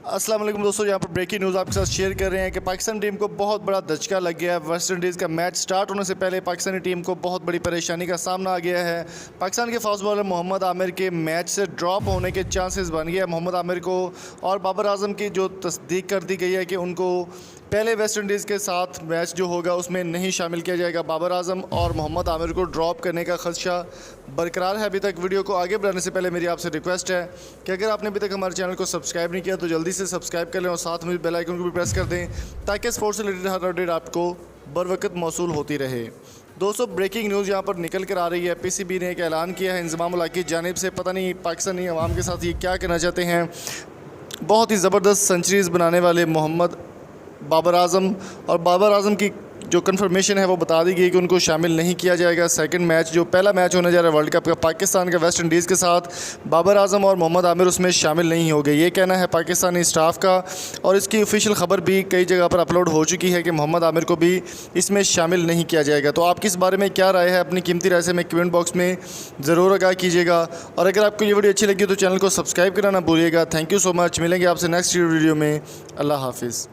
अस्सलाम वालेकुम दोस्तों, यहाँ पर ब्रेकिंग न्यूज़ आपके साथ शेयर कर रहे हैं कि पाकिस्तान टीम को बहुत बड़ा धचका लग गया है। वेस्ट इंडीज़ का मैच स्टार्ट होने से पहले पाकिस्तानी टीम को बहुत बड़ी परेशानी का सामना आ गया है। पाकिस्तान के फास्ट बॉलर मोहम्मद आमिर के मैच से ड्रॉप होने के चांसेस बन गए हैं। मोहम्मद आमिर को और बाबर आजम की जो तस्दीक कर दी गई है कि उनको पहले वेस्ट इंडीज़ के साथ मैच जो होगा उसमें नहीं शामिल किया जाएगा। बाबर आजम और मोहम्मद आमिर को ड्रॉप करने का खदशा बरकरार है अभी तक। वीडियो को आगे बढ़ाने से पहले मेरी आपसे रिक्वेस्ट है कि अगर आपने अभी तक हमारे चैनल को सब्सक्राइब नहीं किया तो जल्दी से सब्सक्राइब कर लें और साथ में बेल आइकन को भी प्रेस कर दें ताकि स्पोर्ट्स से रिलेटेड हर अपडेट आपको बर वक्त मौसूल होती रहे। दोस्तों, ब्रेकिंग न्यूज़ यहाँ पर निकल कर आ रही है। पीसीबी ने एक ऐलान किया है इंज़माम उल हक की जानिब से। पता नहीं पाकिस्तानी अवाम के साथ ये क्या कहना चाहते हैं। बहुत ही ज़बरदस्त सेंचुरीज़ बनाने वाले मोहम्मद बाबर आजम और बाबर आजम की जो कंफर्मेशन है वो बता दी गई कि उनको शामिल नहीं किया जाएगा। सेकंड मैच जो पहला मैच होने जा रहा है वर्ल्ड कप का पाकिस्तान का वेस्ट इंडीज़ के साथ, बाबर आजम और मोहम्मद आमिर उसमें शामिल नहीं हो गए। ये कहना है पाकिस्तानी स्टाफ का और इसकी ऑफिशियल ख़बर भी कई जगह पर अपलोड हो चुकी है कि मोहम्मद आमिर को भी इसमें शामिल नहीं किया जाएगा। तो आपकी इस बारे में क्या राय है, अपनी कीमती राय से हमें कमेंट बॉक्स में ज़रूर आगाह कीजिएगा। और अगर आपको ये वीडियो अच्छी लगी तो चैनल को सब्सक्राइब करना ना भूलिएगा। Thank you so much. मिलेंगे आपसे नेक्स्ट वीडियो में। अल्लाह हाफिज़।